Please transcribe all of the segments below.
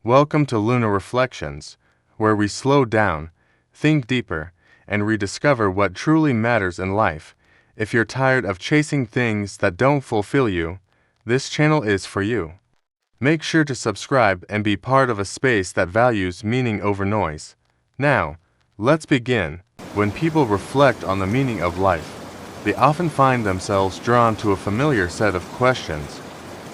Welcome to Lunar Reflections, where we slow down, think deeper, and rediscover what truly matters in life. If you're tired of chasing things that don't fulfill you, this channel is for you. Make sure to subscribe and be part of a space that values meaning over noise. Now, let's begin. When people reflect on the meaning of life, they often find themselves drawn to a familiar set of questions.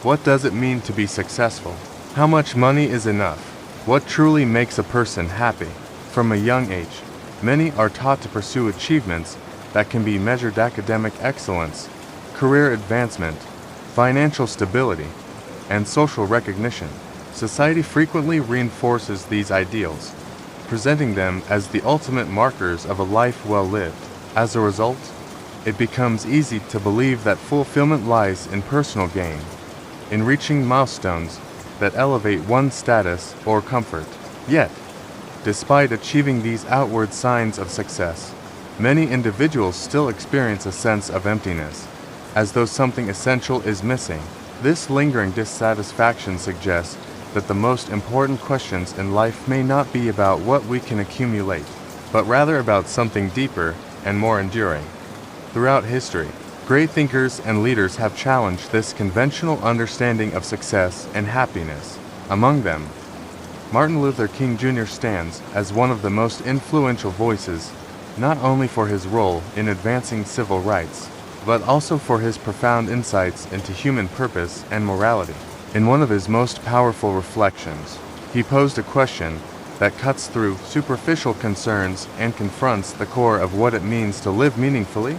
What does it mean to be successful? How much money is enough? What truly makes a person happy? From a young age, many are taught to pursue achievements that can be measured: academic excellence, career advancement, financial stability, and social recognition. Society frequently reinforces these ideals, presenting them as the ultimate markers of a life well lived. As a result, it becomes easy to believe that fulfillment lies in personal gain, in reaching milestones that elevate one's status or comfort. Yet, despite achieving these outward signs of success, many individuals still experience a sense of emptiness, as though something essential is missing. This lingering dissatisfaction suggests that the most important questions in life may not be about what we can accumulate, but rather about something deeper and more enduring. Throughout history, great thinkers and leaders have challenged this conventional understanding of success and happiness. Among them, Martin Luther King Jr. stands as one of the most influential voices, not only for his role in advancing civil rights, but also for his profound insights into human purpose and morality. In one of his most powerful reflections, he posed a question that cuts through superficial concerns and confronts the core of what it means to live meaningfully.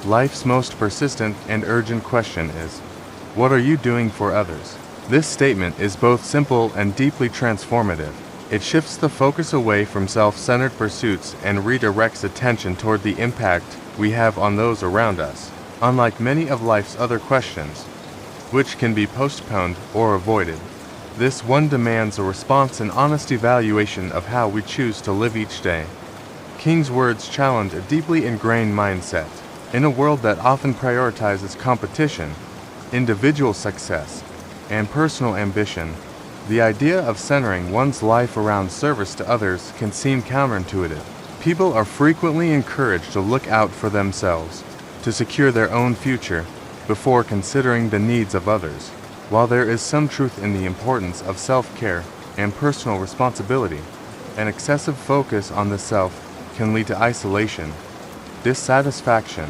Life's most persistent and urgent question is, what are you doing for others? This statement is both simple and deeply transformative. It shifts the focus away from self-centered pursuits and redirects attention toward the impact we have on those around us. Unlike many of life's other questions, which can be postponed or avoided, this one demands a response and honest evaluation of how we choose to live each day. King's words challenge a deeply ingrained mindset. In a world that often prioritizes competition, individual success, and personal ambition, the idea of centering one's life around service to others can seem counterintuitive. People are frequently encouraged to look out for themselves, to secure their own future, before considering the needs of others. While there is some truth in the importance of self-care and personal responsibility, an excessive focus on the self can lead to isolation, dissatisfaction,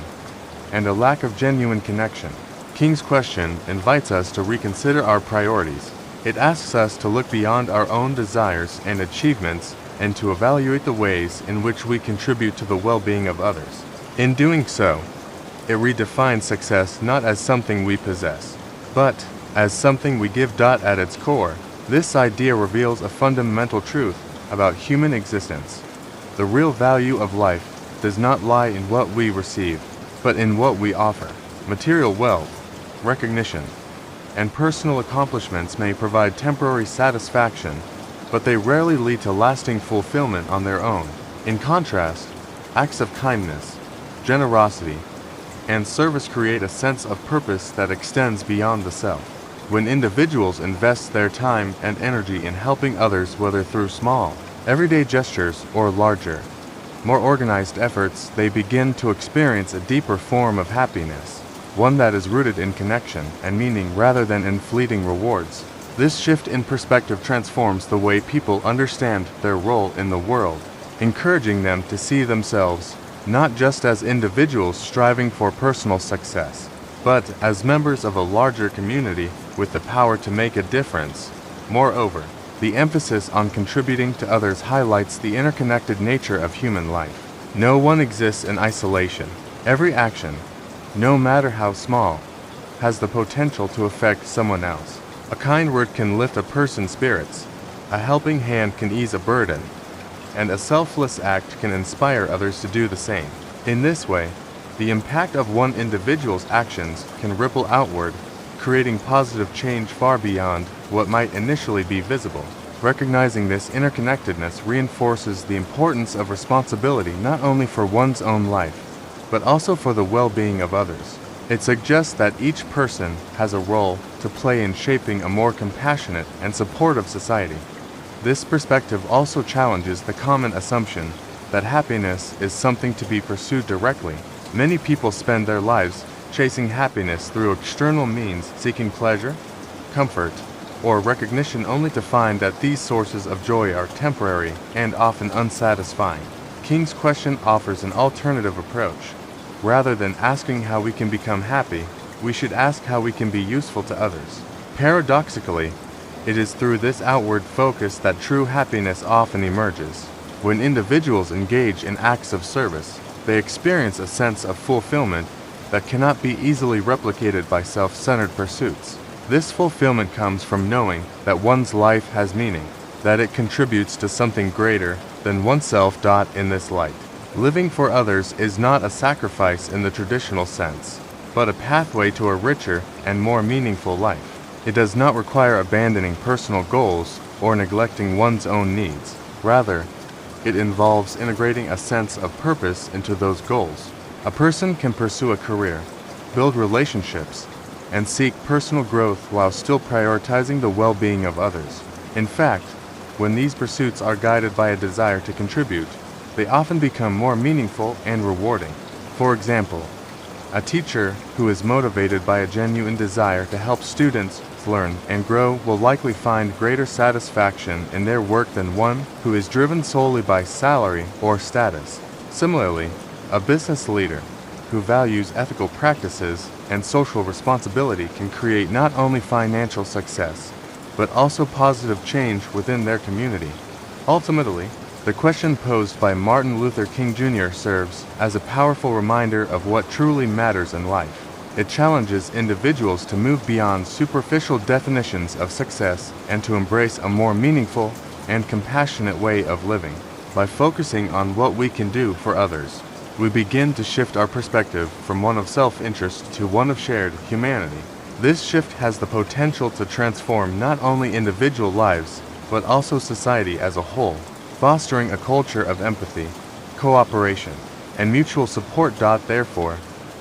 and a lack of genuine connection. King's question invites us to reconsider our priorities. It asks us to look beyond our own desires and achievements and to evaluate the ways in which we contribute to the well-being of others. In doing so, it redefines success not as something we possess, but as something we give. At its core, this idea reveals a fundamental truth about human existence. The real value of life does not lie in what we receive, but in what we offer. Material wealth, recognition, and personal accomplishments may provide temporary satisfaction, but they rarely lead to lasting fulfillment on their own. In contrast, acts of kindness, generosity, and service create a sense of purpose that extends beyond the self. When individuals invest their time and energy in helping others, whether through small, everyday gestures or larger, more organized efforts, they begin to experience a deeper form of happiness, one that is rooted in connection and meaning rather than in fleeting rewards. This shift in perspective transforms the way people understand their role in the world, encouraging them to see themselves not just as individuals striving for personal success, but as members of a larger community with the power to make a difference. Moreover, the emphasis on contributing to others highlights the interconnected nature of human life. No one exists in isolation. Every action, no matter how small, has the potential to affect someone else. A kind word can lift a person's spirits, a helping hand can ease a burden, and a selfless act can inspire others to do the same. In this way, the impact of one individual's actions can ripple outward, creating positive change far beyond what might initially be visible. Recognizing this interconnectedness reinforces the importance of responsibility not only for one's own life, but also for the well-being of others. It suggests that each person has a role to play in shaping a more compassionate and supportive society. This perspective also challenges the common assumption that happiness is something to be pursued directly. Many people spend their lives chasing happiness through external means, seeking pleasure, comfort, or recognition, only to find that these sources of joy are temporary and often unsatisfying. King's question offers an alternative approach. Rather than asking how we can become happy, we should ask how we can be useful to others. Paradoxically, it is through this outward focus that true happiness often emerges. When individuals engage in acts of service, they experience a sense of fulfillment that cannot be easily replicated by self-centered pursuits. This fulfillment comes from knowing that one's life has meaning, that it contributes to something greater than oneself. In this light, living for others is not a sacrifice in the traditional sense, but a pathway to a richer and more meaningful life. It does not require abandoning personal goals or neglecting one's own needs. Rather, it involves integrating a sense of purpose into those goals. A person can pursue a career, build relationships, and seek personal growth while still prioritizing the well-being of others. In fact, when these pursuits are guided by a desire to contribute, they often become more meaningful and rewarding. For example, a teacher who is motivated by a genuine desire to help students learn and grow will likely find greater satisfaction in their work than one who is driven solely by salary or status. Similarly, a business leader who values ethical practices and social responsibility can create not only financial success, but also positive change within their community. Ultimately, the question posed by Martin Luther King Jr. serves as a powerful reminder of what truly matters in life. It challenges individuals to move beyond superficial definitions of success and to embrace a more meaningful and compassionate way of living. By focusing on what we can do for others, we begin to shift our perspective from one of self-interest to one of shared humanity. This shift has the potential to transform not only individual lives, but also society as a whole, fostering a culture of empathy, cooperation, and mutual support. Therefore,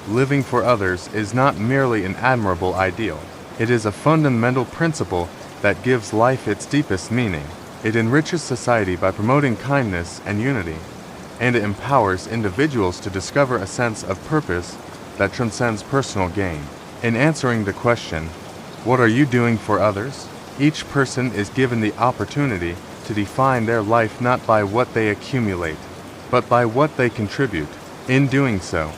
living for others is not merely an admirable ideal. It is a fundamental principle that gives life its deepest meaning. It enriches society by promoting kindness and unity, and it empowers individuals to discover a sense of purpose that transcends personal gain. In answering the question, what are you doing for others? Each person is given the opportunity to define their life not by what they accumulate, but by what they contribute. In doing so,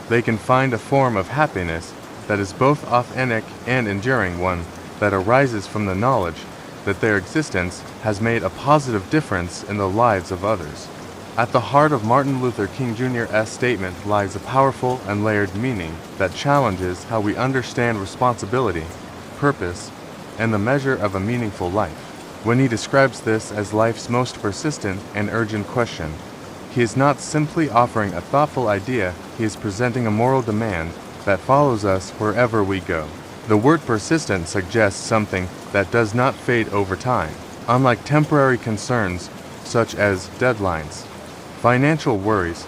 they can find a form of happiness that is both authentic and enduring, one that arises from the knowledge that their existence has made a positive difference in the lives of others. At the heart of Martin Luther King Jr.'s statement lies a powerful and layered meaning that challenges how we understand responsibility, purpose, and the measure of a meaningful life. When he describes this as life's most persistent and urgent question, he is not simply offering a thoughtful idea, he is presenting a moral demand that follows us wherever we go. The word persistent suggests something that does not fade over time. Unlike temporary concerns such as deadlines, financial worries,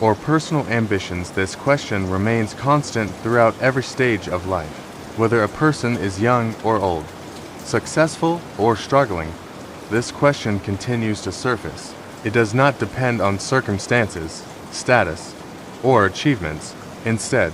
or personal ambitions, this question remains constant throughout every stage of life. Whether a person is young or old, successful or struggling, this question continues to surface. It does not depend on circumstances, status, or achievements. Instead,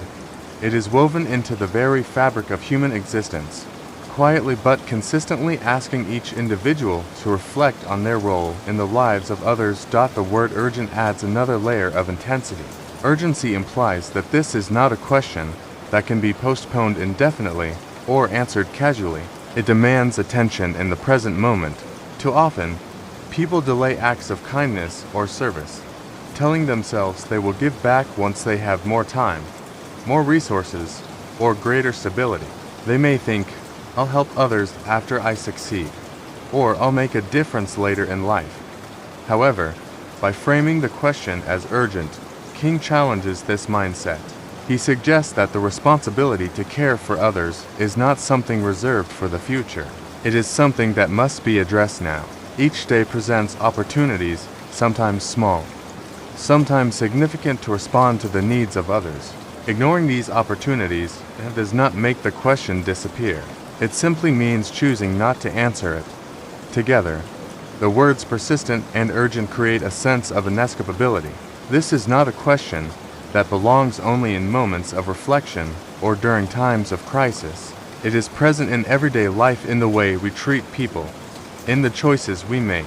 it is woven into the very fabric of human existence, quietly but consistently asking each individual to reflect on their role in the lives of others. The word urgent adds another layer of intensity. Urgency implies that this is not a question that can be postponed indefinitely or answered casually. It demands attention in the present moment. Too often, people delay acts of kindness or service, telling themselves they will give back once they have more time, more resources, or greater stability. They may think, I'll help others after I succeed, or I'll make a difference later in life. However, by framing the question as urgent, King challenges this mindset. He suggests that the responsibility to care for others is not something reserved for the future. It is something that must be addressed now. Each day presents opportunities, sometimes small, sometimes significant, to respond to the needs of others. Ignoring these opportunities does not make the question disappear. It simply means choosing not to answer it. Together, The words persistent and urgent create a sense of inescapability. This is not a question that belongs only in moments of reflection or during times of crisis. It is present in everyday life, in the way we treat people, in the choices we make,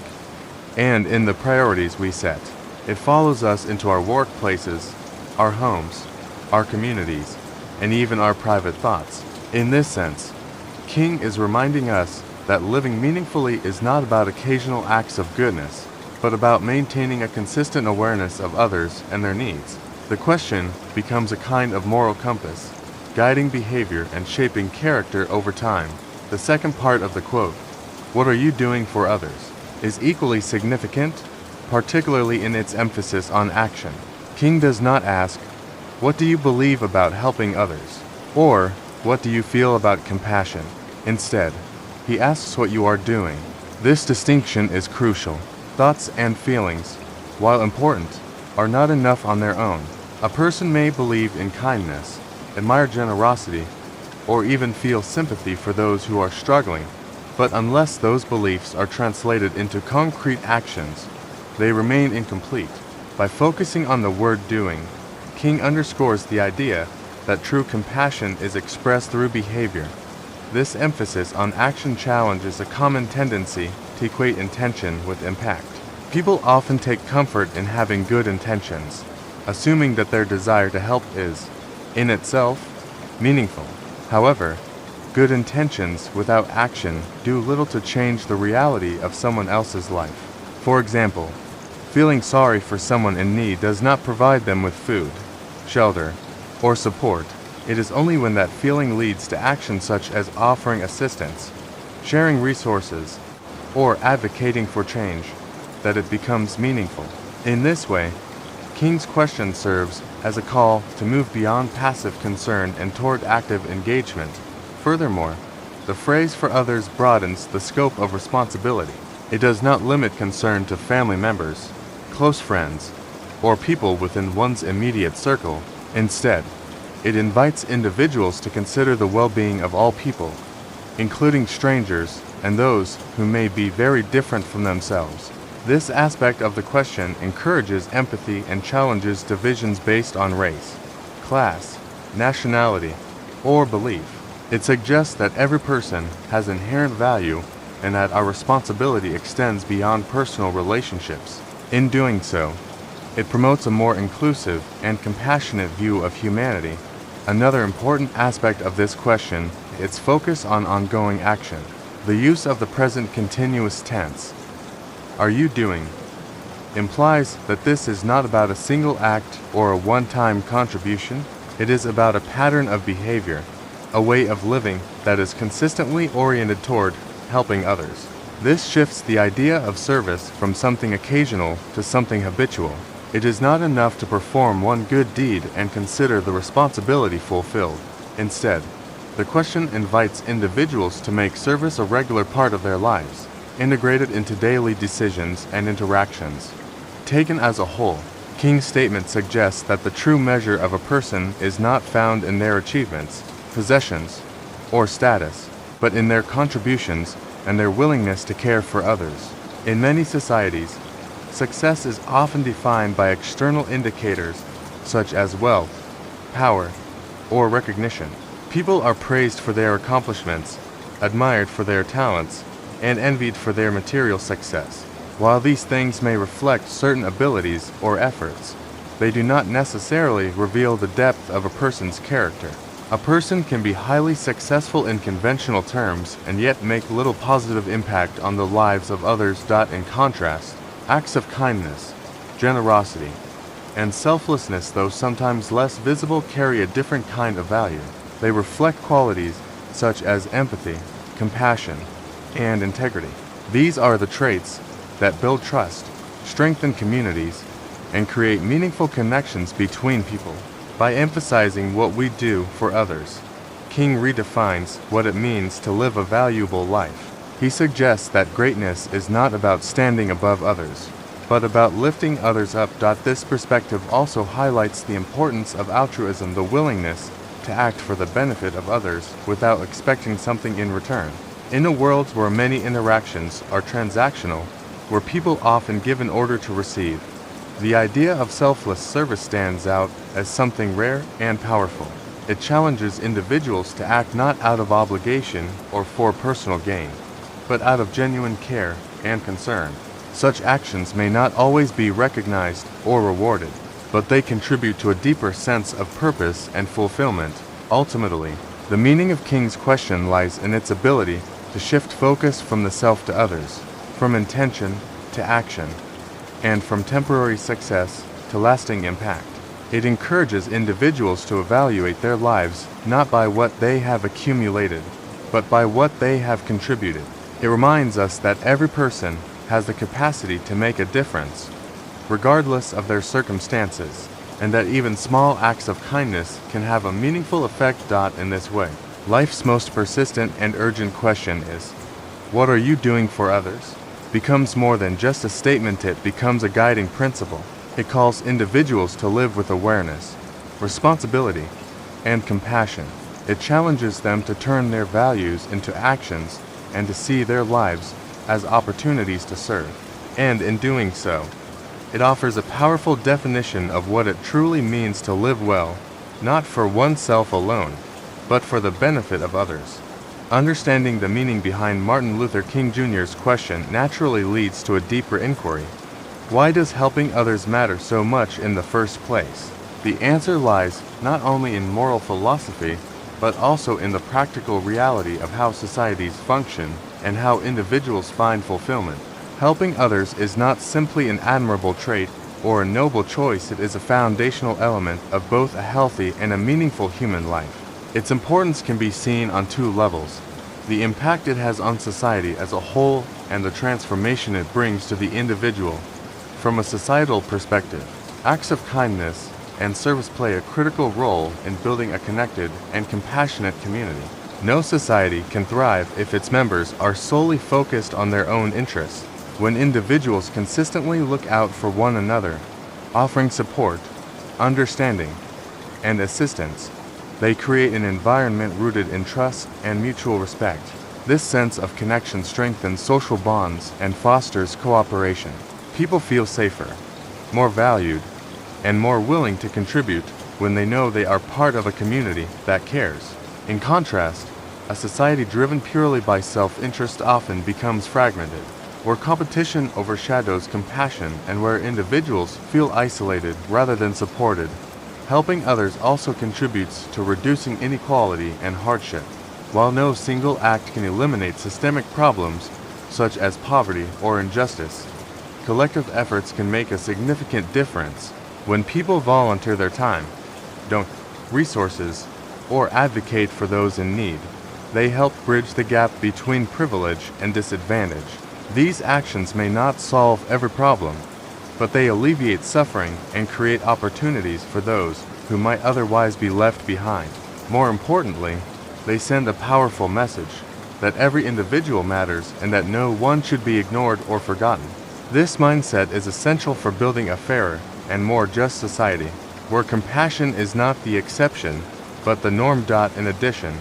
and in the priorities we set. It follows us into our workplaces, our homes, our communities, and even our private thoughts. In this sense, King is reminding us that living meaningfully is not about occasional acts of goodness, but about maintaining a consistent awareness of others and their needs. The question becomes a kind of moral compass, guiding behavior and shaping character over time. The second part of the quote, "What are you doing for others?" is equally significant, particularly in its emphasis on action. King does not ask, "What do you believe about helping others?" or "What do you feel about compassion?" Instead, he asks what you are doing. This distinction is crucial. Thoughts and feelings, while important, are not enough on their own. A person may believe in kindness, admire generosity, or even feel sympathy for those who are struggling, but unless those beliefs are translated into concrete actions, they remain incomplete. By focusing on the word doing, King underscores the idea that true compassion is expressed through behavior. This emphasis on action challenges a common tendency to equate intention with impact. People often take comfort in having good intentions, assuming that their desire to help is, in itself, meaningful. However, good intentions without action do little to change the reality of someone else's life. For example, feeling sorry for someone in need does not provide them with food, shelter, or support. It is only when that feeling leads to action such as offering assistance, sharing resources, or advocating for change that it becomes meaningful. In this way, King's question serves as a call to move beyond passive concern and toward active engagement. Furthermore, the phrase "for others" broadens the scope of responsibility. It does not limit concern to family members, close friends, or people within one's immediate circle. Instead, it invites individuals to consider the well-being of all people, including strangers and those who may be very different from themselves. This aspect of the question encourages empathy and challenges divisions based on race, class, nationality, or belief. It suggests that every person has inherent value and that our responsibility extends beyond personal relationships. In doing so, it promotes a more inclusive and compassionate view of humanity. Another important aspect of this question is its focus on ongoing action. The use of the present continuous tense, "Are you doing?" implies that this is not about a single act or a one-time contribution. It is about a pattern of behavior, a way of living that is consistently oriented toward helping others. This shifts the idea of service from something occasional to something habitual. It is not enough to perform one good deed and consider the responsibility fulfilled. Instead, the question invites individuals to make service a regular part of their lives, integrated into daily decisions and interactions. Taken as a whole, King's statement suggests that the true measure of a person is not found in their achievements, possessions, or status, but in their contributions and their willingness to care for others. In many societies, success is often defined by external indicators such as wealth, power, or recognition. People are praised for their accomplishments, admired for their talents, and envied for their material success. While these things may reflect certain abilities or efforts, they do not necessarily reveal the depth of a person's character. A person can be highly successful in conventional terms and yet make little positive impact on the lives of others. In contrast, acts of kindness, generosity, and selflessness, though sometimes less visible, carry a different kind of value. They reflect qualities such as empathy, compassion, and integrity. These are the traits that build trust, strengthen communities, and create meaningful connections between people. By emphasizing what we do for others, King redefines what it means to live a valuable life. He suggests that greatness is not about standing above others, but about lifting others up. This perspective also highlights the importance of altruism, the willingness to act for the benefit of others without expecting something in return. In a world where many interactions are transactional, where people often give in order to receive. The idea of selfless service stands out as something rare and powerful. It challenges individuals to act not out of obligation or for personal gain, but out of genuine care and concern. Such actions may not always be recognized or rewarded, but they contribute to a deeper sense of purpose and fulfillment. Ultimately, the meaning of King's question lies in its ability to shift focus from the self to others, from intention to action, and from temporary success to lasting impact. It encourages individuals to evaluate their lives not by what they have accumulated, but by what they have contributed. It reminds us that every person has the capacity to make a difference, regardless of their circumstances, and that even small acts of kindness can have a meaningful effect. In this way, life's most persistent and urgent question is, what are you doing for others? Becomes more than just a statement, it becomes a guiding principle. It calls individuals to live with awareness, responsibility, and compassion. It challenges them to turn their values into actions and to see their lives as opportunities to serve. And in doing so, it offers a powerful definition of what it truly means to live well, not for oneself alone, but for the benefit of others. Understanding the meaning behind Martin Luther King Jr.'s question naturally leads to a deeper inquiry. Why does helping others matter so much in the first place? The answer lies not only in moral philosophy, but also in the practical reality of how societies function and how individuals find fulfillment. Helping others is not simply an admirable trait or a noble choice, it is a foundational element of both a healthy and a meaningful human life. Its importance can be seen on two levels: the impact it has on society as a whole and the transformation it brings to the individual. From a societal perspective, acts of kindness and service play a critical role in building a connected and compassionate community. No society can thrive if its members are solely focused on their own interests. When individuals consistently look out for one another, offering support, understanding, and assistance, they create an environment rooted in trust and mutual respect. This sense of connection strengthens social bonds and fosters cooperation. People feel safer, more valued, and more willing to contribute when they know they are part of a community that cares. In contrast, a society driven purely by self-interest often becomes fragmented, where competition overshadows compassion and where individuals feel isolated rather than supported. Helping others also contributes to reducing inequality and hardship. While no single act can eliminate systemic problems such as poverty or injustice, collective efforts can make a significant difference. When people volunteer their time, donate resources, or advocate for those in need, they help bridge the gap between privilege and disadvantage. These actions may not solve every problem, but they alleviate suffering and create opportunities for those who might otherwise be left behind. More importantly, they send a powerful message that every individual matters and that no one should be ignored or forgotten. This mindset is essential for building a fairer and more just society, where compassion is not the exception, but the norm. In addition,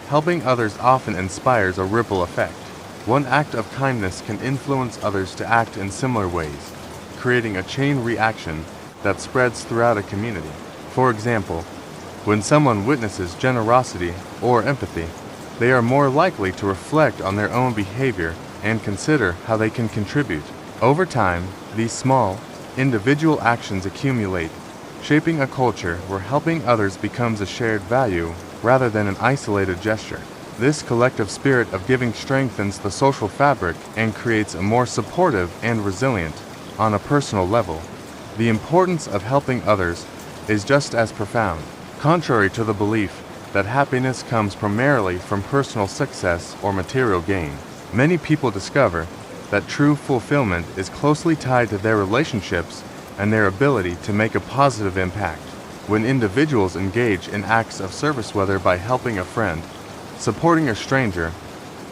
helping others often inspires a ripple effect. One act of kindness can influence others to act in similar ways, creating a chain reaction that spreads throughout a community. For example, when someone witnesses generosity or empathy, they are more likely to reflect on their own behavior and consider how they can contribute. Over time, these small, individual actions accumulate, shaping a culture where helping others becomes a shared value rather than an isolated gesture. This collective spirit of giving strengthens the social fabric and creates a more supportive and resilient. On a personal level, the importance of helping others is just as profound. Contrary to the belief that happiness comes primarily from personal success or material gain, many people discover that true fulfillment is closely tied to their relationships and their ability to make a positive impact. When individuals engage in acts of service, whether by helping a friend, supporting a stranger,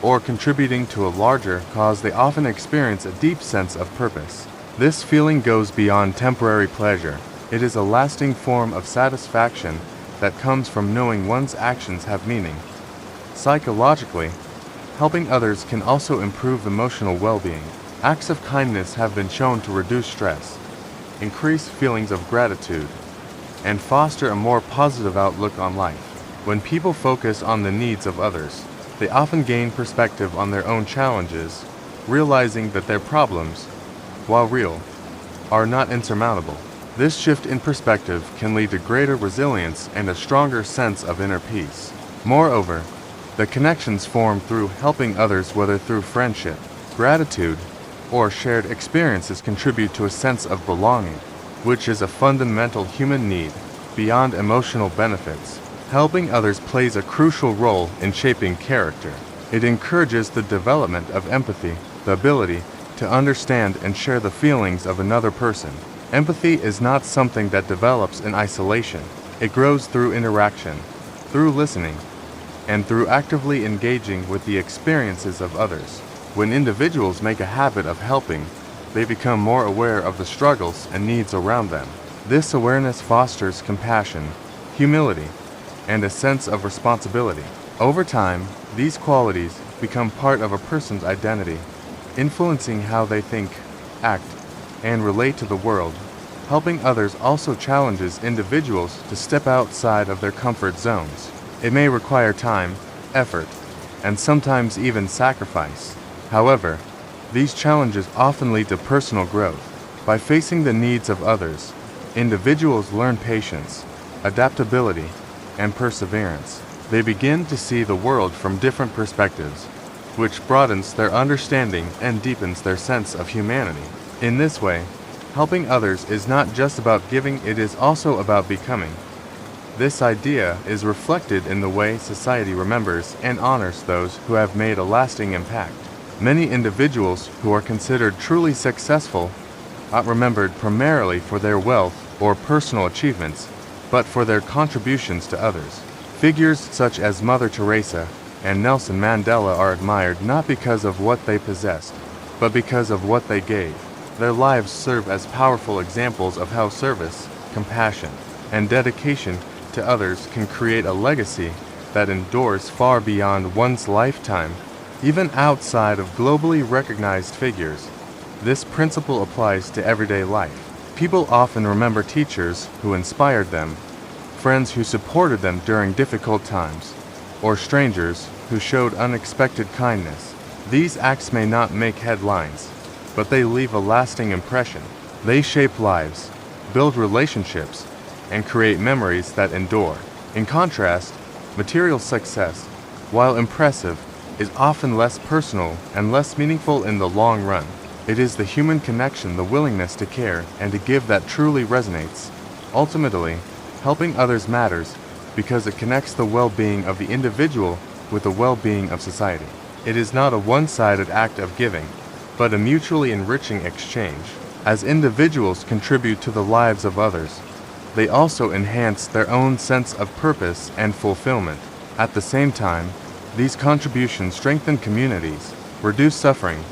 or contributing to a larger cause, they often experience a deep sense of purpose. This feeling goes beyond temporary pleasure. It is a lasting form of satisfaction that comes from knowing one's actions have meaning. Psychologically, helping others can also improve emotional well-being. Acts of kindness have been shown to reduce stress, increase feelings of gratitude, and foster a more positive outlook on life. When people focus on the needs of others, they often gain perspective on their own challenges, realizing that their problems, while real, are not insurmountable. This shift in perspective can lead to greater resilience and a stronger sense of inner peace. Moreover, the connections formed through helping others, whether through friendship, gratitude, or shared experiences, contribute to a sense of belonging, which is a fundamental human need beyond emotional benefits. Helping others plays a crucial role in shaping character. It encourages the development of empathy, the ability to understand and share the feelings of another person. Empathy is not something that develops in isolation. It grows through interaction, through listening, and through actively engaging with the experiences of others. When individuals make a habit of helping, they become more aware of the struggles and needs around them. This awareness fosters compassion, humility, and a sense of responsibility. Over time, these qualities become part of a person's identity, influencing how they think, act, and relate to the world. Helping others also challenges individuals to step outside of their comfort zones. It may require time, effort, and sometimes even sacrifice. However, these challenges often lead to personal growth. By facing the needs of others, individuals learn patience, adaptability, and perseverance. They begin to see the world from different perspectives, which broadens their understanding and deepens their sense of humanity. In this way, helping others is not just about giving, it is also about becoming. This idea is reflected in the way society remembers and honors those who have made a lasting impact. Many individuals who are considered truly successful are remembered primarily for their wealth or personal achievements, but for their contributions to others. Figures such as Mother Teresa and Nelson Mandela are admired not because of what they possessed, but because of what they gave. Their lives serve as powerful examples of how service, compassion, and dedication to others can create a legacy that endures far beyond one's lifetime. Even outside of globally recognized figures, this principle applies to everyday life. People often remember teachers who inspired them, friends who supported them during difficult times, or strangers who showed unexpected kindness. These acts may not make headlines, but they leave a lasting impression. They shape lives, build relationships, and create memories that endure. In contrast, material success, while impressive, is often less personal and less meaningful in the long run. It is the human connection, the willingness to care and to give that truly resonates. Ultimately, helping others matters because it connects the well-being of the individual with the well-being of society. It is not a one-sided act of giving, but a mutually enriching exchange. As individuals contribute to the lives of others, they also enhance their own sense of purpose and fulfillment. At the same time, these contributions strengthen communities, reduce suffering,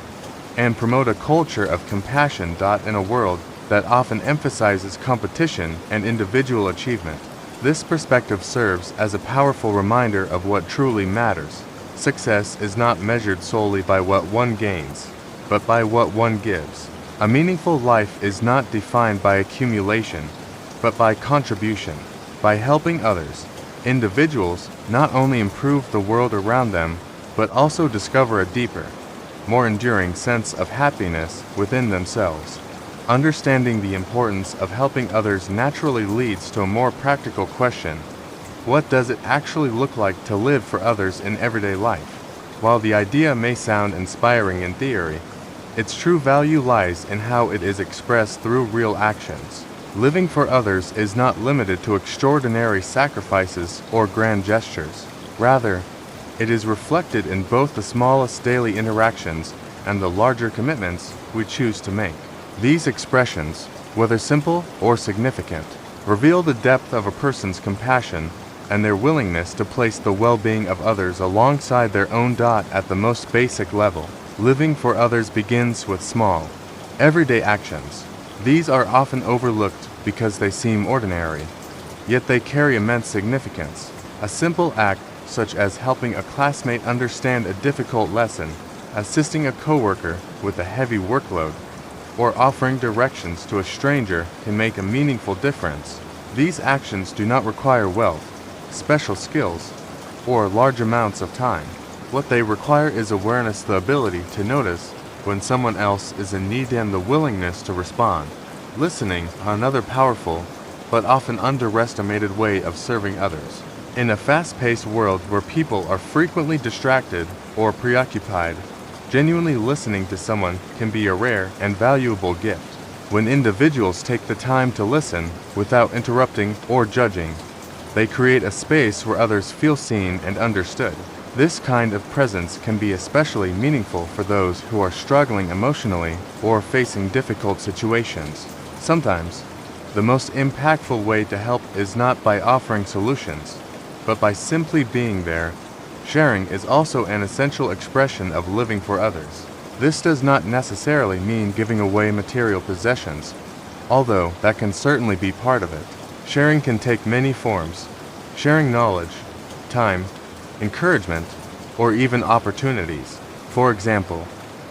and promote a culture of compassion. In a world that often emphasizes competition and individual achievement, this perspective serves as a powerful reminder of what truly matters. Success is not measured solely by what one gains, but by what one gives. A meaningful life is not defined by accumulation, but by contribution. By helping others, individuals not only improve the world around them, but also discover a deeper, more enduring sense of happiness within themselves. Understanding the importance of helping others naturally leads to a more practical question: what does it actually look like to live for others in everyday life? While the idea may sound inspiring in theory, its true value lies in how it is expressed through real actions. Living for others is not limited to extraordinary sacrifices or grand gestures. Rather, it is reflected in both the smallest daily interactions and the larger commitments we choose to make. These expressions, whether simple or significant, reveal the depth of a person's compassion and their willingness to place the well-being of others alongside their own. At the most basic level, living for others begins with small, everyday actions. These are often overlooked because they seem ordinary, yet they carry immense significance. A simple act such as helping a classmate understand a difficult lesson, assisting a coworker with a heavy workload, or offering directions to a stranger can make a meaningful difference. These actions do not require wealth, special skills, or large amounts of time. What they require is awareness, the ability to notice when someone else is in need and the willingness to respond. Listening, another powerful but often underestimated way of serving others. In a fast-paced world where people are frequently distracted or preoccupied, genuinely listening to someone can be a rare and valuable gift. When individuals take the time to listen without interrupting or judging, they create a space where others feel seen and understood. This kind of presence can be especially meaningful for those who are struggling emotionally or facing difficult situations. Sometimes, the most impactful way to help is not by offering solutions, but by simply being there. Sharing is also an essential expression of living for others. This does not necessarily mean giving away material possessions, although that can certainly be part of it. Sharing can take many forms. Sharing knowledge, time, encouragement, or even opportunities. For example,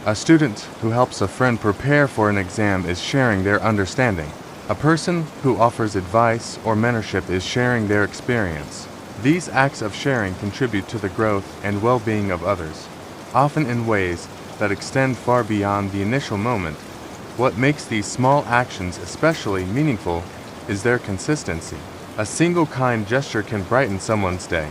a student who helps a friend prepare for an exam is sharing their understanding. A person who offers advice or mentorship is sharing their experience. These acts of sharing contribute to the growth and well-being of others, often in ways that extend far beyond the initial moment. What makes these small actions especially meaningful is their consistency. A single kind gesture can brighten someone's day,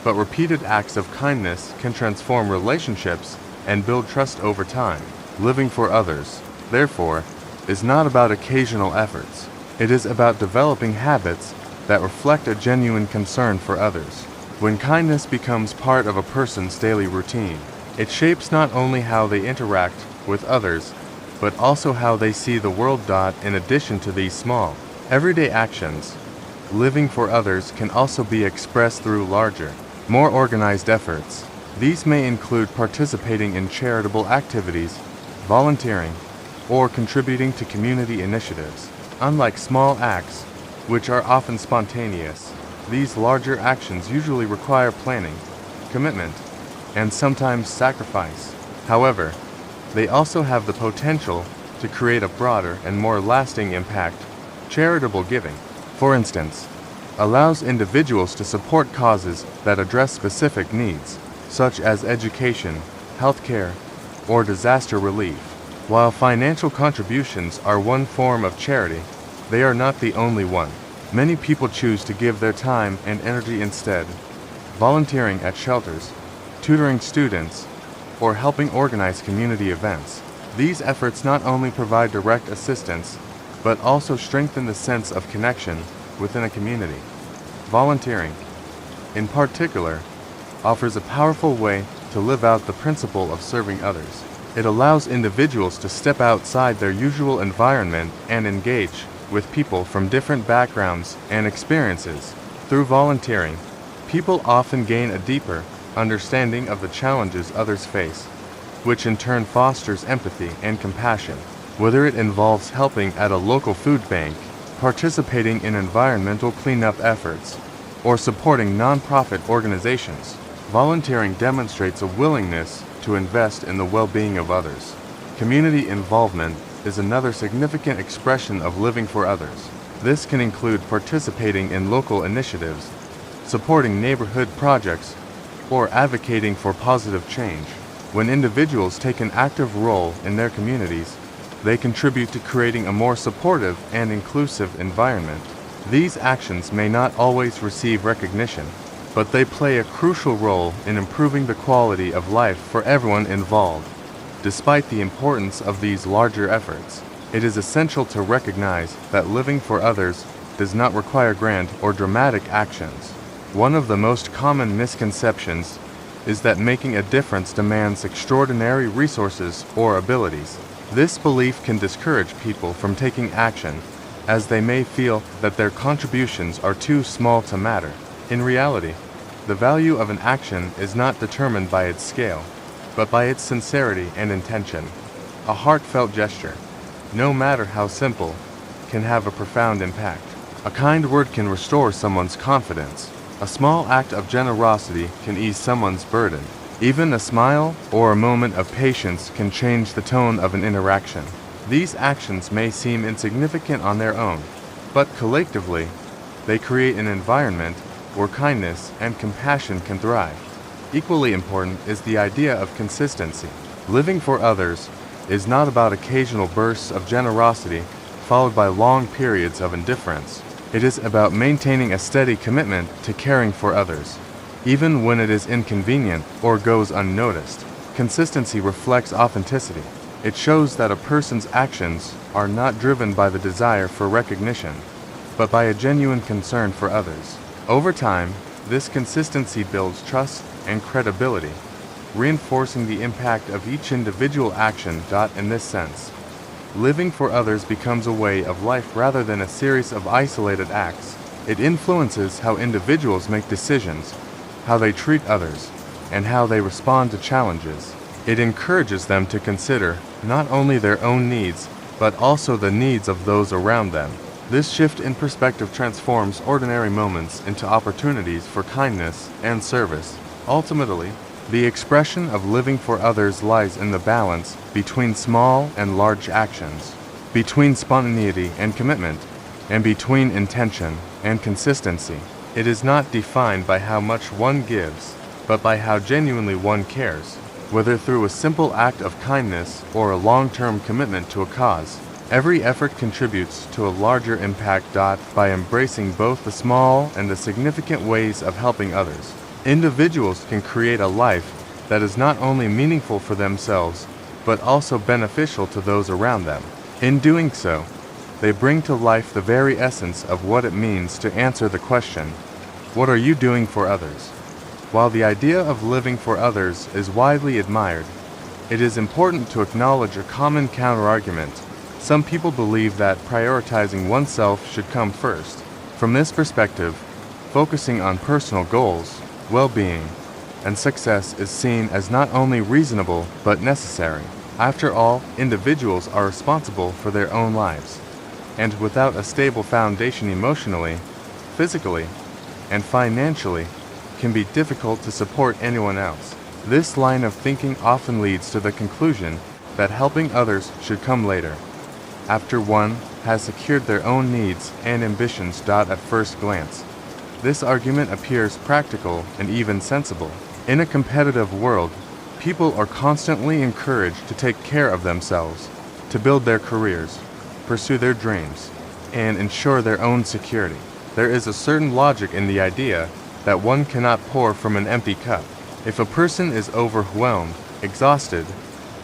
but repeated acts of kindness can transform relationships and build trust over time. Living for others, therefore, is not about occasional efforts. It is about developing habits that reflect a genuine concern for others. When kindness becomes part of a person's daily routine, it shapes not only how they interact with others, but also how they see the world. In addition to these small, everyday actions, living for others can also be expressed through larger, more organized efforts. These may include participating in charitable activities, volunteering, or contributing to community initiatives. Unlike small acts, which are often spontaneous, these larger actions usually require planning, commitment, and sometimes sacrifice. However, they also have the potential to create a broader and more lasting impact. Charitable giving, for instance, allows individuals to support causes that address specific needs, such as education, healthcare, or disaster relief. While financial contributions are one form of charity, they are not the only one. Many people choose to give their time and energy instead, volunteering at shelters, tutoring students, or helping organize community events. These efforts not only provide direct assistance, but also strengthen the sense of connection within a community. Volunteering, in particular, offers a powerful way to live out the principle of serving others. It allows individuals to step outside their usual environment and engage with people from different backgrounds and experiences. Through volunteering, people often gain a deeper understanding of the challenges others face, which in turn fosters empathy and compassion. Whether it involves helping at a local food bank, participating in environmental cleanup efforts, or supporting nonprofit organizations, volunteering demonstrates a willingness to invest in the well-being of others. Community involvement is another significant expression of living for others. This can include participating in local initiatives, supporting neighborhood projects, or advocating for positive change. When individuals take an active role in their communities, they contribute to creating a more supportive and inclusive environment. These actions may not always receive recognition, but they play a crucial role in improving the quality of life for everyone involved. Despite the importance of these larger efforts, it is essential to recognize that living for others does not require grand or dramatic actions. One of the most common misconceptions is that making a difference demands extraordinary resources or abilities. This belief can discourage people from taking action, as they may feel that their contributions are too small to matter. In reality, the value of an action is not determined by its scale, but by its sincerity and intention. A heartfelt gesture, no matter how simple, can have a profound impact. A kind word can restore someone's confidence. A small act of generosity can ease someone's burden. Even a smile or a moment of patience can change the tone of an interaction. These actions may seem insignificant on their own, but collectively, they create an environment where kindness and compassion can thrive. Equally important is the idea of consistency. Living for others is not about occasional bursts of generosity followed by long periods of indifference. It is about maintaining a steady commitment to caring for others, even when it is inconvenient or goes unnoticed. Consistency reflects authenticity. It shows that a person's actions are not driven by the desire for recognition, but by a genuine concern for others. Over time, this consistency builds trust and credibility, reinforcing the impact of each individual action. In this sense, living for others becomes a way of life rather than a series of isolated acts. It influences how individuals make decisions, how they treat others, and how they respond to challenges. It encourages them to consider not only their own needs, but also the needs of those around them. This shift in perspective transforms ordinary moments into opportunities for kindness and service. Ultimately, the expression of living for others lies in the balance between small and large actions, between spontaneity and commitment, and between intention and consistency. It is not defined by how much one gives, but by how genuinely one cares, whether through a simple act of kindness or a long-term commitment to a cause. Every effort contributes to a larger impact. By embracing both the small and the significant ways of helping others, individuals can create a life that is not only meaningful for themselves, but also beneficial to those around them. In doing so, they bring to life the very essence of what it means to answer the question, what are you doing for others? While the idea of living for others is widely admired, it is important to acknowledge a common counterargument. Some people believe that prioritizing oneself should come first. From this perspective, focusing on personal goals, well-being, and success is seen as not only reasonable but necessary. After all, individuals are responsible for their own lives, and without a stable foundation emotionally, physically, and financially, can be difficult to support anyone else. This line of thinking often leads to the conclusion that helping others should come later, after one has secured their own needs and ambitions. At first glance, this argument appears practical and even sensible. In a competitive world, people are constantly encouraged to take care of themselves, to build their careers, pursue their dreams, and ensure their own security. There is a certain logic in the idea that one cannot pour from an empty cup. If a person is overwhelmed, exhausted,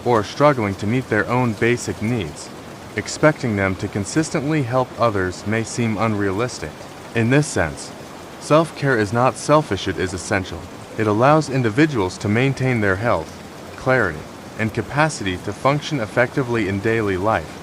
or struggling to meet their own basic needs, expecting them to consistently help others may seem unrealistic. In this sense, self-care is not selfish, it is essential. It allows individuals to maintain their health, clarity, and capacity to function effectively in daily life.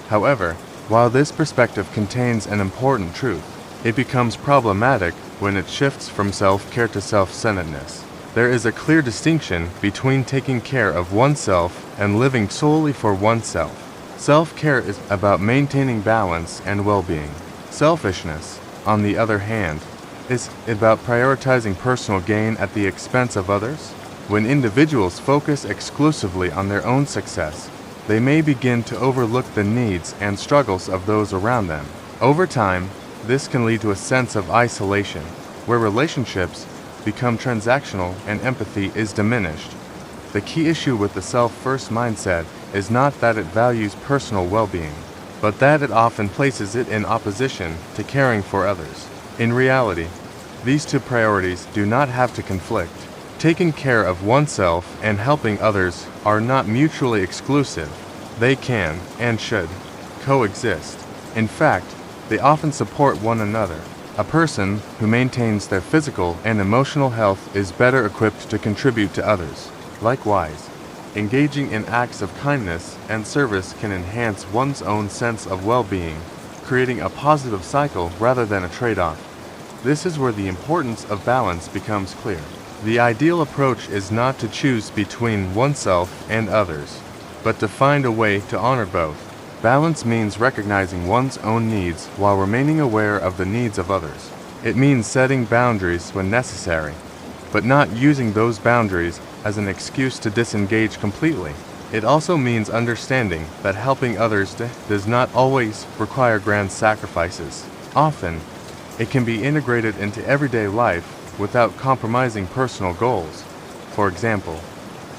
However, while this perspective contains an important truth, it becomes problematic when it shifts from self-care to self-centeredness. There is a clear distinction between taking care of oneself and living solely for oneself. Self-care is about maintaining balance and well-being. Selfishness, on the other hand, is about prioritizing personal gain at the expense of others. When individuals focus exclusively on their own success, they may begin to overlook the needs and struggles of those around them. Over time, this can lead to a sense of isolation, where relationships become transactional and empathy is diminished. The key issue with the self-first mindset is not that it values personal well-being, but that it often places it in opposition to caring for others. In reality, these two priorities do not have to conflict. Taking care of oneself and helping others are not mutually exclusive. They can, and should, coexist. In fact, they often support one another. A person who maintains their physical and emotional health is better equipped to contribute to others. Likewise, engaging in acts of kindness and service can enhance one's own sense of well-being, creating a positive cycle rather than a trade-off. This is where the importance of balance becomes clear. The ideal approach is not to choose between oneself and others, but to find a way to honor both. Balance means recognizing one's own needs while remaining aware of the needs of others. It means setting boundaries when necessary, but not using those boundaries as an excuse to disengage completely. It also means understanding that helping others does not always require grand sacrifices. Often, it can be integrated into everyday life without compromising personal goals. For example,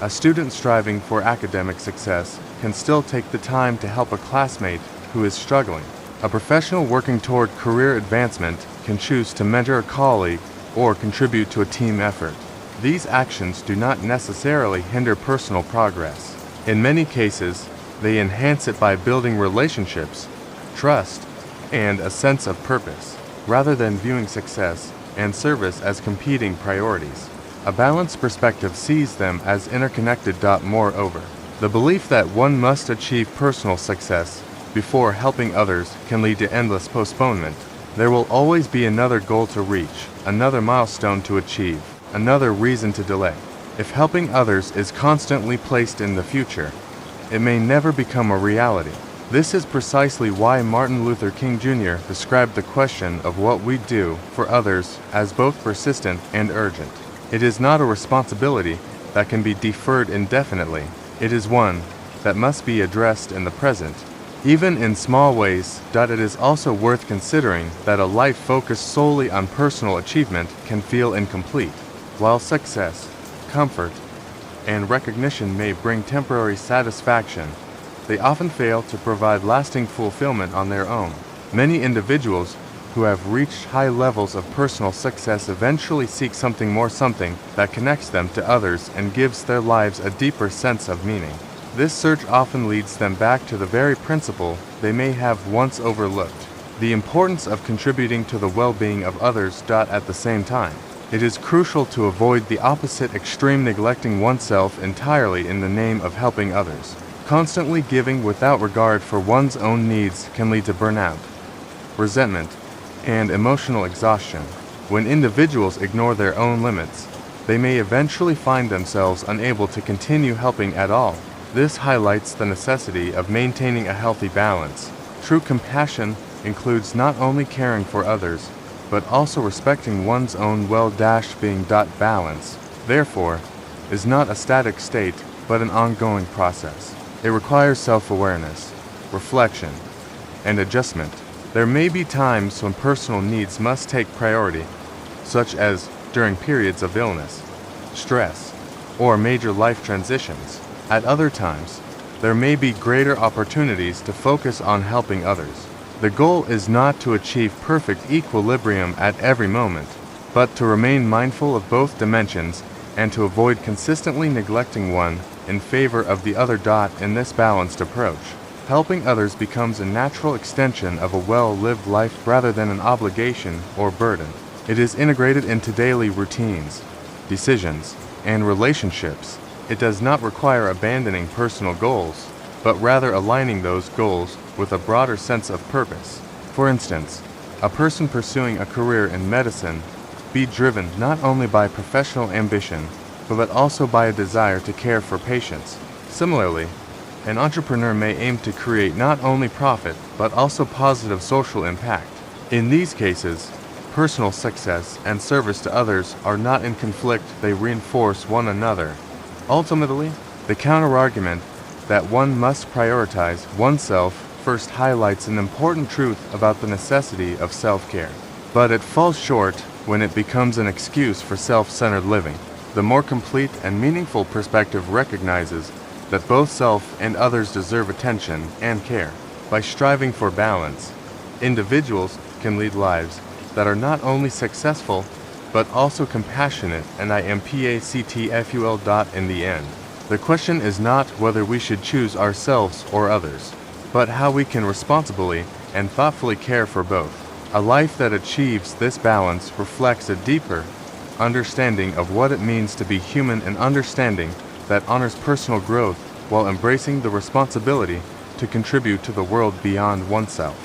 a student striving for academic success can still take the time to help a classmate who is struggling. A professional working toward career advancement can choose to mentor a colleague or contribute to a team effort. These actions do not necessarily hinder personal progress. In many cases, they enhance it by building relationships, trust, and a sense of purpose, rather than viewing success and service as competing priorities. A balanced perspective sees them as interconnected. Moreover, the belief that one must achieve personal success before helping others can lead to endless postponement. There will always be another goal to reach, another milestone to achieve, another reason to delay. If helping others is constantly placed in the future, it may never become a reality. This is precisely why Martin Luther King Jr. described the question of what we do for others as both persistent and urgent. It is not a responsibility that can be deferred indefinitely. It is one that must be addressed in the present, even in small ways. It is also worth considering that a life focused solely on personal achievement can feel incomplete. While success, comfort, and recognition may bring temporary satisfaction, they often fail to provide lasting fulfillment on their own. Many individuals who have reached high levels of personal success eventually seek something more, something that connects them to others and gives their lives a deeper sense of meaning. This search often leads them back to the very principle they may have once overlooked: the importance of contributing to the well-being of others. At the same time, it is crucial to avoid the opposite extreme, neglecting oneself entirely in the name of helping others. Constantly giving without regard for one's own needs can lead to burnout, resentment, and emotional exhaustion. When individuals ignore their own limits, they may eventually find themselves unable to continue helping at all. This highlights the necessity of maintaining a healthy balance. True compassion includes not only caring for others, but also respecting one's own well-being. Balance, therefore, is not a static state, but an ongoing process. It requires self-awareness, reflection, and adjustment. There may be times when personal needs must take priority, such as during periods of illness, stress, or major life transitions. At other times, there may be greater opportunities to focus on helping others. The goal is not to achieve perfect equilibrium at every moment, but to remain mindful of both dimensions and to avoid consistently neglecting one in favor of the other. In this balanced approach, helping others becomes a natural extension of a well-lived life rather than an obligation or burden. It is integrated into daily routines, decisions, and relationships. It does not require abandoning personal goals, but rather aligning those goals with a broader sense of purpose. For instance, a person pursuing a career in medicine be driven not only by professional ambition, but also by a desire to care for patients. Similarly, an entrepreneur may aim to create not only profit, but also positive social impact. In these cases, personal success and service to others are not in conflict, they reinforce one another. Ultimately, the counterargument that one must prioritize oneself first highlights an important truth about the necessity of self-care. But it falls short when it becomes an excuse for self-centered living. The more complete and meaningful perspective recognizes that both self and others deserve attention and care. By striving for balance, individuals can lead lives that are not only successful, but also compassionate and impactful. In the end, the question is not whether we should choose ourselves or others, but how we can responsibly and thoughtfully care for both. A life that achieves this balance reflects a deeper understanding of what it means to be human, and understanding that honors personal growth while embracing the responsibility to contribute to the world beyond oneself.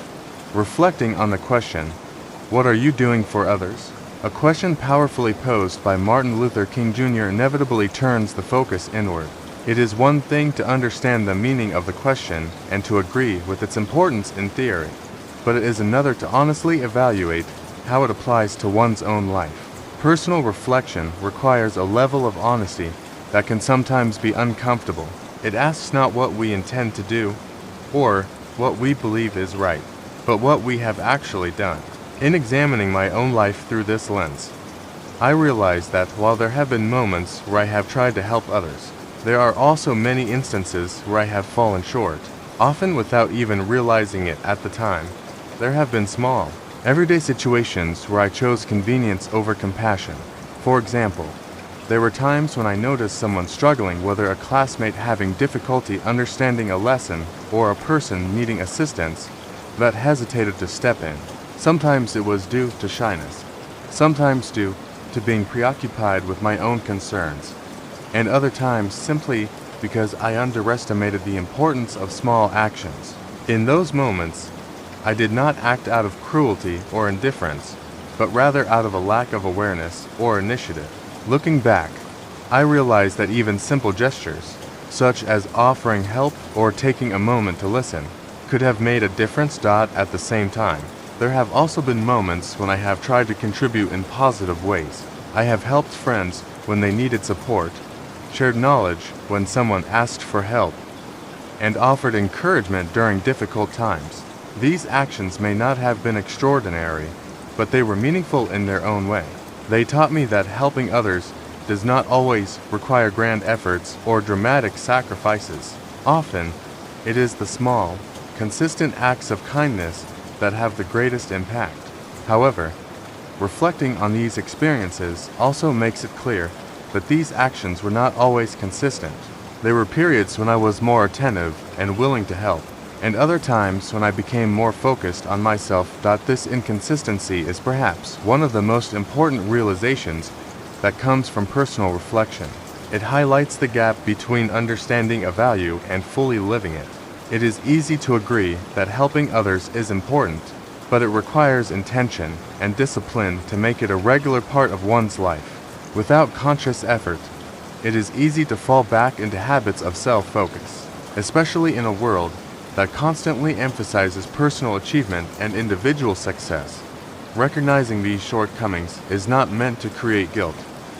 Reflecting on the question, what are you doing for others? A question powerfully posed by Martin Luther King Jr. inevitably turns the focus inward. It is one thing to understand the meaning of the question and to agree with its importance in theory, but it is another to honestly evaluate how it applies to one's own life. Personal reflection requires a level of honesty that can sometimes be uncomfortable. It asks not what we intend to do or what we believe is right, but what we have actually done. In examining my own life through this lens, I realize that while there have been moments where I have tried to help others, there are also many instances where I have fallen short, often without even realizing it at the time. There have been small, everyday situations where I chose convenience over compassion. For example, there were times when I noticed someone struggling, whether a classmate having difficulty understanding a lesson or a person needing assistance, that hesitated to step in. Sometimes it was due to shyness, sometimes due to being preoccupied with my own concerns, and other times simply because I underestimated the importance of small actions. In those moments, I did not act out of cruelty or indifference, but rather out of a lack of awareness or initiative. Looking back, I realized that even simple gestures, such as offering help or taking a moment to listen, could have made a difference. At the same time, there have also been moments when I have tried to contribute in positive ways. I have helped friends when they needed support, shared knowledge when someone asked for help, and offered encouragement during difficult times. These actions may not have been extraordinary, but they were meaningful in their own way. They taught me that helping others does not always require grand efforts or dramatic sacrifices. Often, it is the small, consistent acts of kindness that have the greatest impact. However, reflecting on these experiences also makes it clear that these actions were not always consistent. There were periods when I was more attentive and willing to help, and other times when I became more focused on myself. This inconsistency is perhaps one of the most important realizations that comes from personal reflection. It highlights the gap between understanding a value and fully living it. It is easy to agree that helping others is important, but it requires intention and discipline to make it a regular part of one's life. Without conscious effort, it is easy to fall back into habits of self-focus, especially in a world that constantly emphasizes personal achievement and individual success. Recognizing these shortcomings is not meant to create guilt,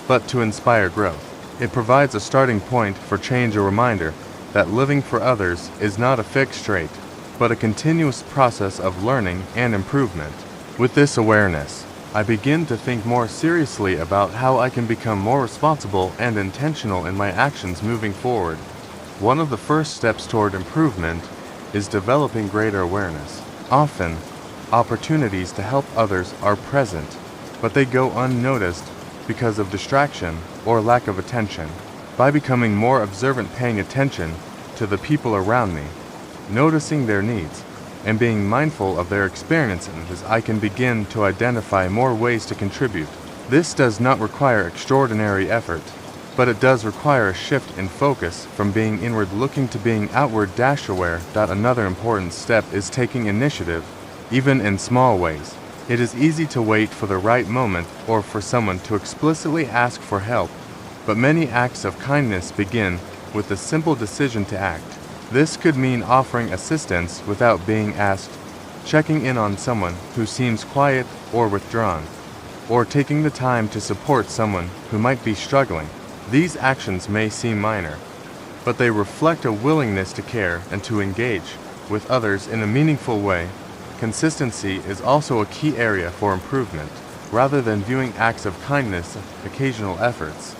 but to inspire growth. It provides a starting point for change, a reminder that living for others is not a fixed trait, but a continuous process of learning and improvement. With this awareness, I begin to think more seriously about how I can become more responsible and intentional in my actions moving forward. One of the first steps toward improvement is developing greater awareness. Often, opportunities to help others are present, but they go unnoticed because of distraction or lack of attention. By becoming more observant, paying attention to the people around me, noticing their needs, and being mindful of their experiences, I can begin to identify more ways to contribute. This does not require extraordinary effort, but it does require a shift in focus from being inward-looking to being outward-aware. Another important step is taking initiative, even in small ways. It is easy to wait for the right moment or for someone to explicitly ask for help, but many acts of kindness begin with the simple decision to act. This could mean offering assistance without being asked, checking in on someone who seems quiet or withdrawn, or taking the time to support someone who might be struggling. These actions may seem minor, but they reflect a willingness to care and to engage with others in a meaningful way. Consistency is also a key area for improvement. Rather than viewing acts of kindness as occasional efforts,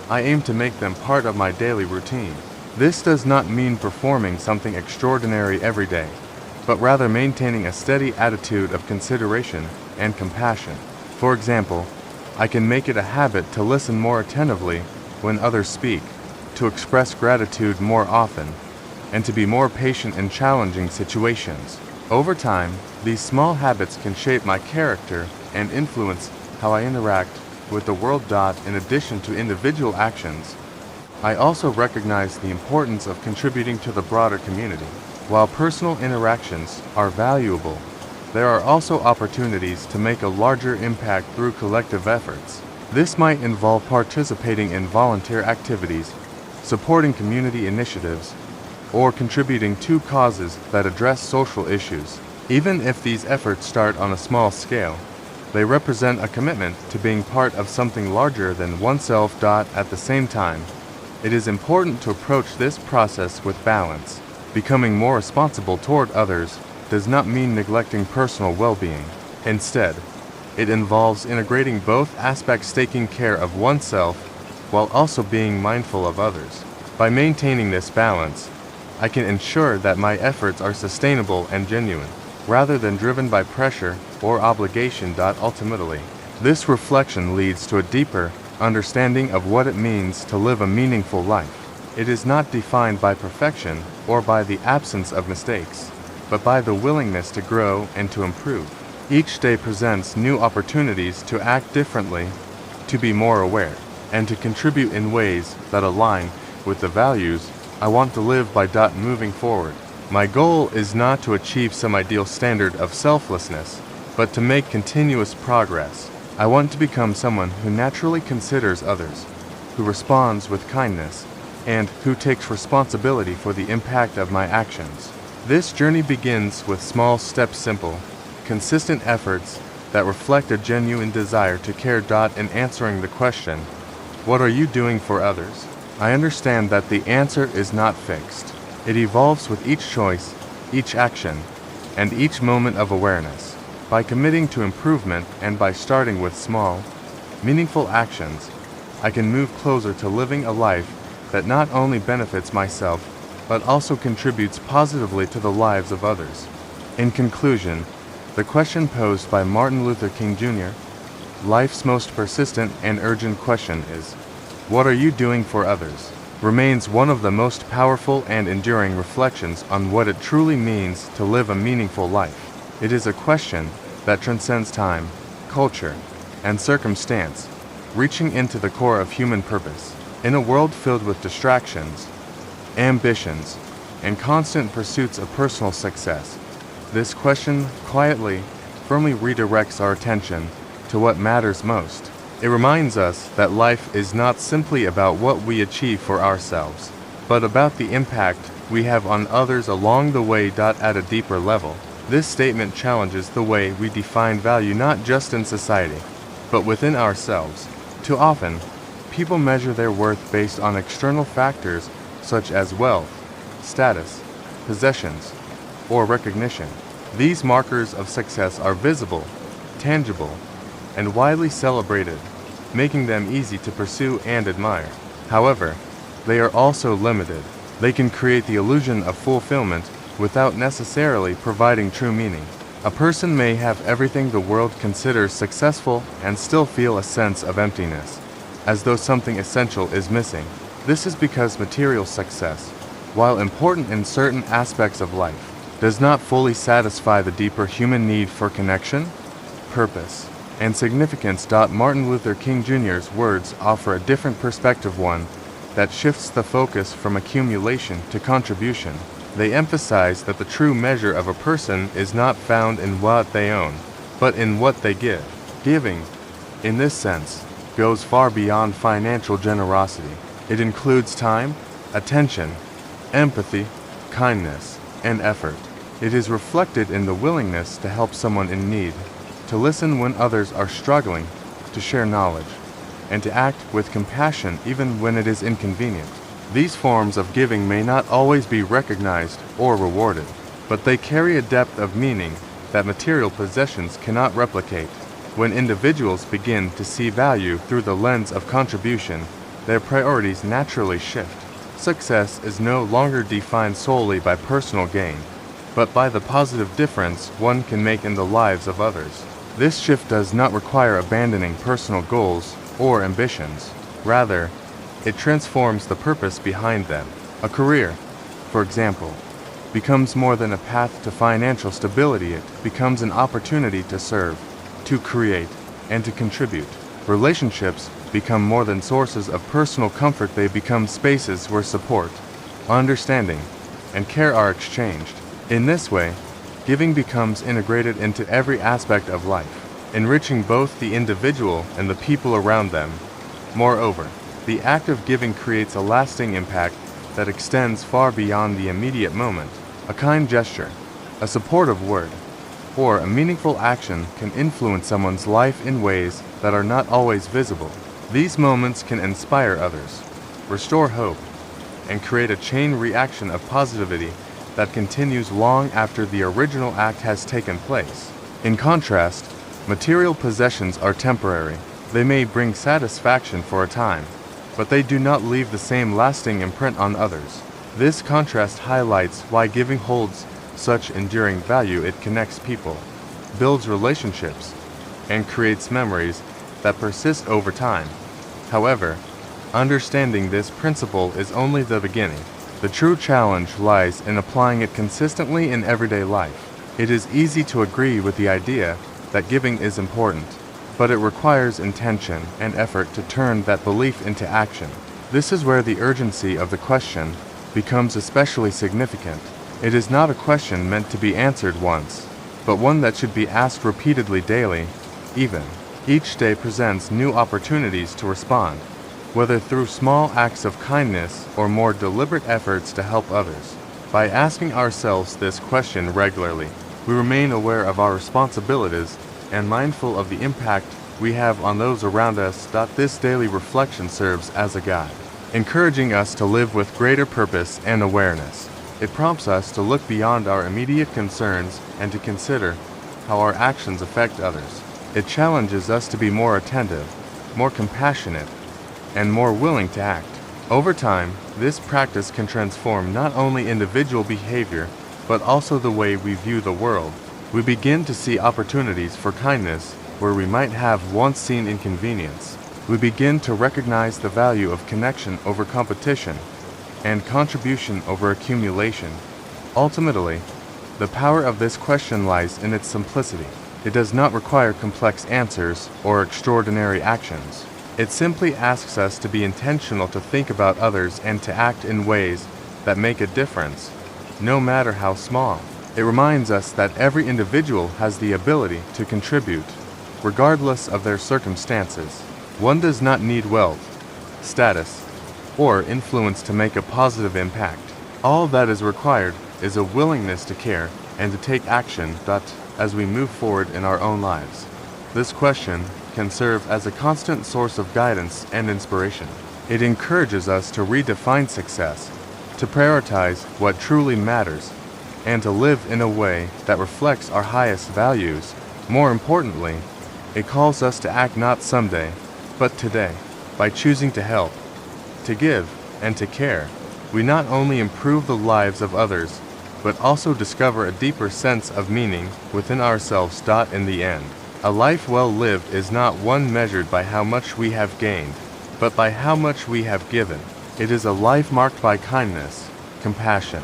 I aim to make them part of my daily routine. This does not mean performing something extraordinary every day, but rather maintaining a steady attitude of consideration and compassion. For example, I can make it a habit to listen more attentively when others speak, to express gratitude more often, and to be more patient in challenging situations. Over time, these small habits can shape my character and influence how I interact with the world. In addition to individual actions, I also recognize the importance of contributing to the broader community. While personal interactions are valuable, there are also opportunities to make a larger impact through collective efforts. This might involve participating in volunteer activities, supporting community initiatives, or contributing to causes that address social issues. Even if these efforts start on a small scale, they represent a commitment to being part of something larger than oneself. At the same time, It is important to approach this process with balance. Becoming more responsible toward others does not mean neglecting personal well-being. Instead, it involves integrating both aspects, taking care of oneself while also being mindful of others. By maintaining this balance, I can ensure that my efforts are sustainable and genuine, rather than driven by pressure or obligation. Ultimately, this reflection leads to a deeper understanding of what it means to live a meaningful life. It is not defined by perfection or by the absence of mistakes, but by the willingness to grow and to improve. Each day presents new opportunities to act differently, to be more aware, and to contribute in ways that align with the values I want to live by. Moving forward, my goal is not to achieve some ideal standard of selflessness, but to make continuous progress. I want to become someone who naturally considers others, who responds with kindness, and who takes responsibility for the impact of my actions. This journey begins with small steps, simple, consistent efforts that reflect a genuine desire to care. In answering the question, what are you doing for others? I understand that the answer is not fixed. It evolves with each choice, each action, and each moment of awareness. By committing to improvement and by starting with small, meaningful actions, I can move closer to living a life that not only benefits myself, but also contributes positively to the lives of others. In conclusion, the question posed by Martin Luther King Jr., life's most persistent and urgent question is, what are you doing for others? Remains one of the most powerful and enduring reflections on what it truly means to live a meaningful life. It is a question that transcends time, culture, and circumstance, reaching into the core of human purpose. In a world filled with distractions, ambitions, and constant pursuits of personal success, this question quietly, firmly redirects our attention to what matters most. It reminds us that life is not simply about what we achieve for ourselves, but about the impact we have on others along the way. At a deeper level, this statement challenges the way we define value not just in society, but within ourselves. Too often, people measure their worth based on external factors such as wealth, status, possessions, or recognition. These markers of success are visible, tangible, and widely celebrated, making them easy to pursue and admire. However, they are also limited. They can create the illusion of fulfillment without necessarily providing true meaning. A person may have everything the world considers successful and still feel a sense of emptiness, as though something essential is missing. This is because material success, while important in certain aspects of life, does not fully satisfy the deeper human need for connection, purpose, and significance. Martin Luther King Jr.'s words offer a different perspective, one that shifts the focus from accumulation to contribution. They emphasize that the true measure of a person is not found in what they own, but in what they give. Giving, in this sense, goes far beyond financial generosity. It includes time, attention, empathy, kindness, and effort. It is reflected in the willingness to help someone in need, to listen when others are struggling, to share knowledge, and to act with compassion even when it is inconvenient. These forms of giving may not always be recognized or rewarded, but they carry a depth of meaning that material possessions cannot replicate. When individuals begin to see value through the lens of contribution, their priorities naturally shift. Success is no longer defined solely by personal gain, but by the positive difference one can make in the lives of others. This shift does not require abandoning personal goals or ambitions. Rather, it transforms the purpose behind them. A career, for example, becomes more than a path to financial stability. It becomes an opportunity to serve, to create, and to contribute. Relationships become more than sources of personal comfort. They become spaces where support, understanding, and care are exchanged. In this way, giving becomes integrated into every aspect of life, enriching both the individual and the people around them. Moreover, the act of giving creates a lasting impact that extends far beyond the immediate moment. A kind gesture, a supportive word, or a meaningful action can influence someone's life in ways that are not always visible. These moments can inspire others, restore hope, and create a chain reaction of positivity that continues long after the original act has taken place. In contrast, material possessions are temporary. They may bring satisfaction for a time, but they do not leave the same lasting imprint on others. This contrast highlights why giving holds such enduring value. It connects people, builds relationships, and creates memories that persist over time. However, understanding this principle is only the beginning. The true challenge lies in applying it consistently in everyday life. It is easy to agree with the idea that giving is important, but it requires intention and effort to turn that belief into action. This is where the urgency of the question becomes especially significant. It is not a question meant to be answered once, but one that should be asked repeatedly daily, even. Each day presents new opportunities to respond, whether through small acts of kindness or more deliberate efforts to help others. By asking ourselves this question regularly, we remain aware of our responsibilities and mindful of the impact we have on those around us. This daily reflection serves as a guide, encouraging us to live with greater purpose and awareness. It prompts us to look beyond our immediate concerns and to consider how our actions affect others. It challenges us to be more attentive, more compassionate, and more willing to act. Over time, this practice can transform not only individual behavior, but also the way we view the world. We begin to see opportunities for kindness where we might have once seen inconvenience. We begin to recognize the value of connection over competition and contribution over accumulation. Ultimately, the power of this question lies in its simplicity. It does not require complex answers or extraordinary actions. It simply asks us to be intentional, to think about others, and to act in ways that make a difference, no matter how small. It reminds us that every individual has the ability to contribute, regardless of their circumstances. One does not need wealth, status, or influence to make a positive impact. All that is required is a willingness to care and to take action. As we move forward in our own lives, this question can serve as a constant source of guidance and inspiration. It encourages us to redefine success, to prioritize what truly matters, and to live in a way that reflects our highest values. More importantly, it calls us to act not someday, but today. By choosing to help, to give, and to care, we not only improve the lives of others, but also discover a deeper sense of meaning within ourselves. In the end, a life well lived is not one measured by how much we have gained, but by how much we have given. It is a life marked by kindness, compassion,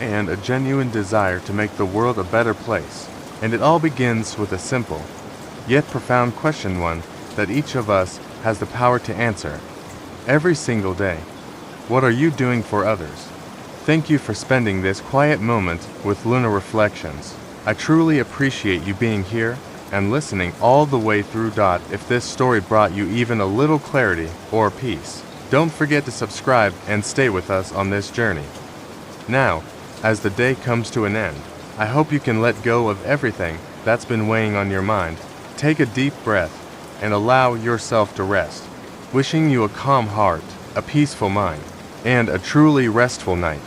and a genuine desire to make the world a better place. And it all begins with a simple, yet profound question, one that each of us has the power to answer every single day. What are you doing for others? Thank you for spending this quiet moment with Lunar Reflections. I truly appreciate you being here and listening all the way through. If this story brought you even a little clarity or peace, don't forget to subscribe and stay with us on this journey. Now, as the day comes to an end, I hope you can let go of everything that's been weighing on your mind. Take a deep breath and allow yourself to rest. Wishing you a calm heart, a peaceful mind, and a truly restful night.